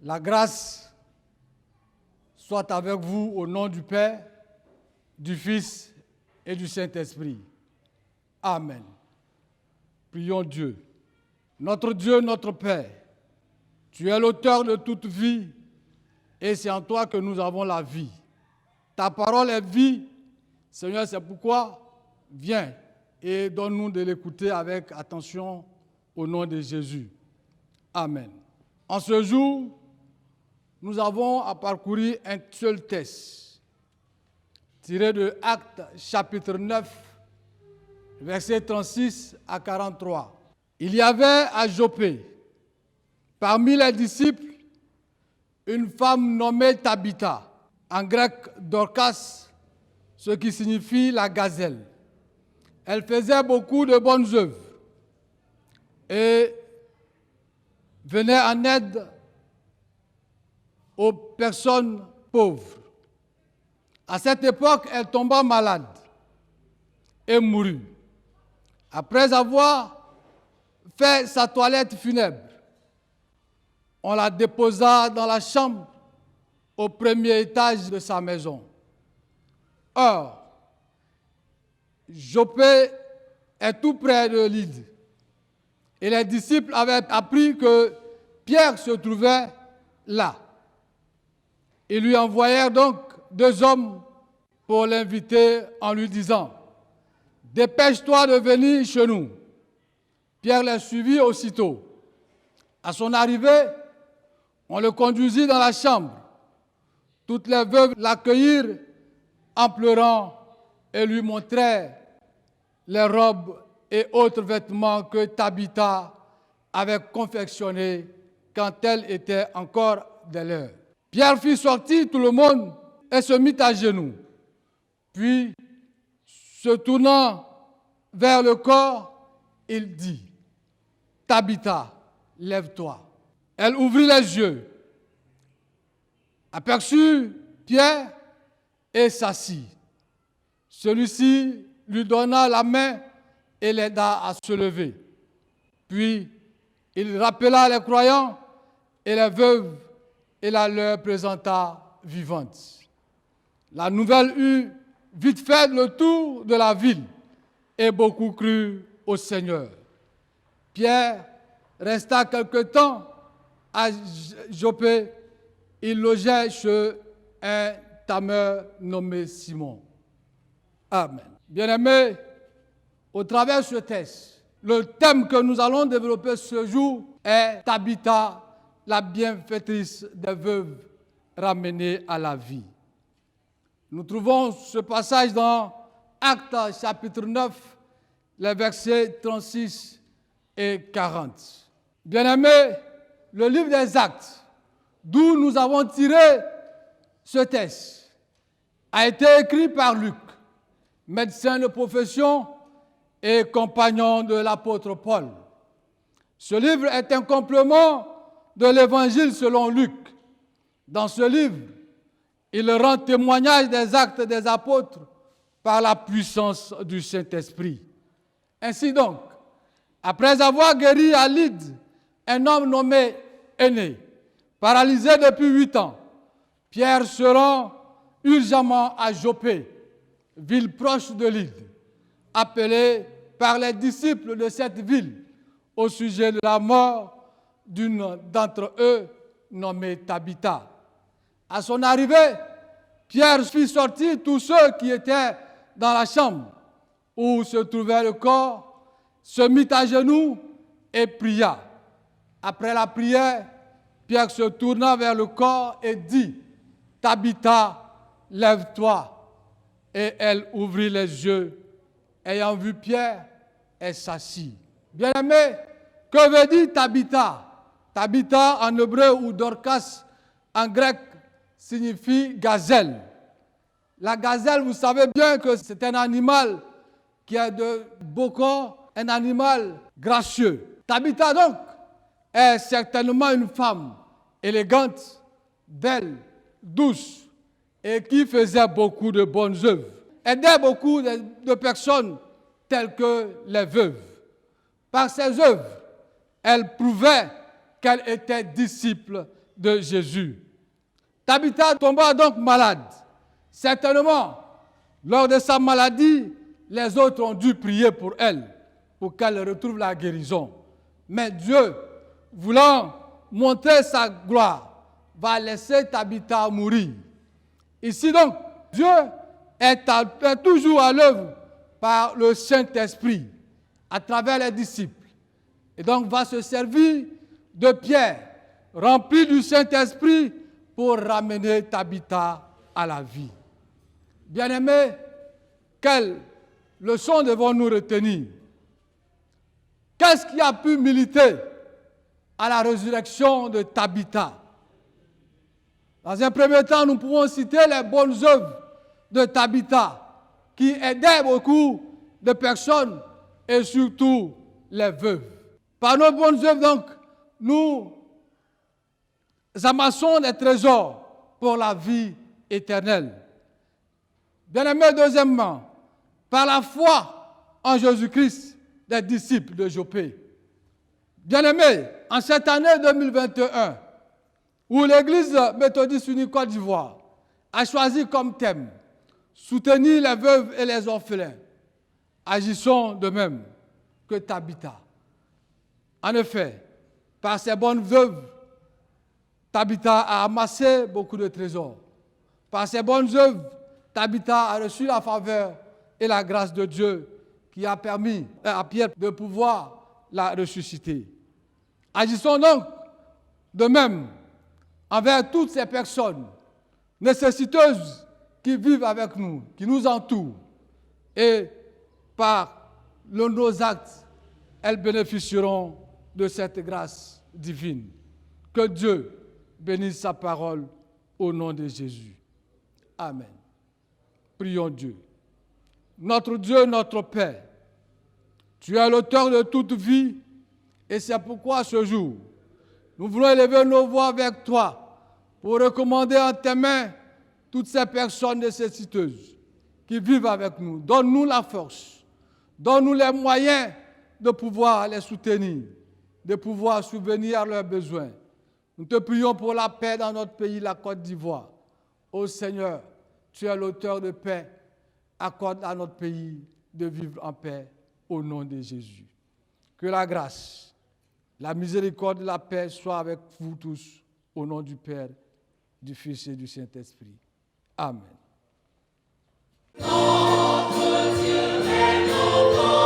La grâce soit avec vous au nom du Père, du Fils et du Saint-Esprit. Amen. Prions Dieu. Notre Dieu, notre Père, tu es l'auteur de toute vie et c'est en toi que nous avons la vie. Ta parole est vie. Seigneur, c'est pourquoi viens et donne-nous de l'écouter avec attention au nom de Jésus. Amen. En ce jour, nous avons à parcourir un seul texte, tiré de Actes chapitre 9, versets 36 à 43. Il y avait à Joppé, parmi les disciples, une femme nommée Tabitha, en grec Dorcas, ce qui signifie la gazelle. Elle faisait beaucoup de bonnes œuvres et venait en aide aux personnes pauvres. À cette époque, elle tomba malade et mourut. Après avoir fait sa toilette funèbre, on la déposa dans la chambre au premier étage de sa maison. Or, Joppé est tout près de Lyde. Et les disciples avaient appris que Pierre se trouvait là. Ils lui envoyèrent donc 2 hommes pour l'inviter en lui disant « Dépêche-toi de venir chez nous ». Pierre les suivit aussitôt. À son arrivée, on le conduisit dans la chambre. Toutes les veuves l'accueillirent en pleurant et lui montrèrent les robes et autres vêtements que Tabitha avait confectionnés quand elle était encore des leurs. Pierre fit sortir tout le monde et se mit à genoux. Puis, se tournant vers le corps, il dit « Tabitha, lève-toi ». Elle ouvrit les yeux, aperçut Pierre et s'assit. Celui-ci lui donna la main et l'aida à se lever. Puis, il rappela les croyants et les veuves et la leur présenta vivante. La nouvelle eut vite fait le tour de la ville et beaucoup crurent au Seigneur. Pierre resta quelque temps à Joppé. Il logeait chez un tameur nommé Simon. Amen. Bien-aimés, au travers de ce texte, le thème que nous allons développer ce jour est Tabitha, la bienfaitrice des veuves ramenée à la vie. Nous trouvons ce passage dans Actes chapitre 9, les versets 36 et 40. Bien-aimés, le livre des Actes, d'où nous avons tiré ce texte, a été écrit par Luc, médecin de profession et compagnon de l'apôtre Paul. Ce livre est un complément de l'évangile selon Luc. Dans ce livre, il rend témoignage des actes des apôtres par la puissance du Saint-Esprit. Ainsi donc, après avoir guéri à Lyde un homme nommé Énée, paralysé depuis 8 ans, Pierre se rend urgemment à Joppé, ville proche de Lyde, appelée par les disciples de cette ville au sujet de la mort d'une d'entre eux nommée Tabitha. À son arrivée, Pierre fit sortir tous ceux qui étaient dans la chambre où se trouvait le corps, se mit à genoux et pria. Après la prière, Pierre se tourna vers le corps et dit « Tabitha, lève-toi ». Et elle ouvrit les yeux. Ayant vu Pierre, elle s'assit. Bien-aimé, que veut dire Tabitha? Tabitha en hébreu ou Dorcas en grec signifie gazelle. La gazelle, vous savez bien que c'est un animal qui a de beau corps, un animal gracieux. Tabitha donc est certainement une femme élégante, belle, douce et qui faisait beaucoup de bonnes œuvres. Aidait beaucoup de personnes telles que les veuves. Par ses œuvres, elle prouvait qu'elle était disciple de Jésus. Tabitha tomba donc malade. Certainement, lors de sa maladie, les autres ont dû prier pour elle, pour qu'elle retrouve la guérison. Mais Dieu, voulant montrer sa gloire, va laisser Tabitha mourir. Ici donc, Dieu est toujours à l'œuvre par le Saint-Esprit, à travers les disciples. Et donc va se servir de Pierre, rempli du Saint-Esprit, pour ramener Tabitha à la vie. Bien-aimés, quelle leçon devons-nous retenir? Qu'est-ce qui a pu militer à la résurrection de Tabitha? Dans un premier temps, nous pouvons citer les bonnes œuvres de Tabitha, qui aidaient beaucoup de personnes et surtout les veuves. Par nos bonnes œuvres, donc, nous amassons des trésors pour la vie éternelle. Bien-aimés, deuxièmement, par la foi en Jésus-Christ des disciples de Joppé. Bien-aimés, en cette année 2021, où l'Église méthodiste unie Côte d'Ivoire a choisi comme thème soutenir les veuves et les orphelins, agissons de même que Tabitha. En effet, par ses bonnes veuves, Tabitha a amassé beaucoup de trésors. Par ses bonnes œuvres, Tabitha a reçu la faveur et la grâce de Dieu qui a permis à Pierre de pouvoir la ressusciter. Agissons donc de même envers toutes ces personnes nécessiteuses qui vivent avec nous, qui nous entourent. Et par nos actes, elles bénéficieront de cette grâce divine. Que Dieu bénisse sa parole au nom de Jésus. Amen. Prions Dieu. Notre Dieu, notre Père, tu es l'auteur de toute vie et c'est pourquoi ce jour, nous voulons élever nos voix vers toi pour recommander en tes mains toutes ces personnes nécessiteuses qui vivent avec nous. Donne-nous la force, donne-nous les moyens de pouvoir les soutenir, de pouvoir subvenir à leurs besoins. Nous te prions pour la paix dans notre pays, la Côte d'Ivoire. Ô Seigneur, tu es l'auteur de paix. Accorde à notre pays de vivre en paix au nom de Jésus. Que la grâce, la miséricorde et la paix soient avec vous tous au nom du Père, du Fils et du Saint-Esprit. Amen. Notre Dieu est notre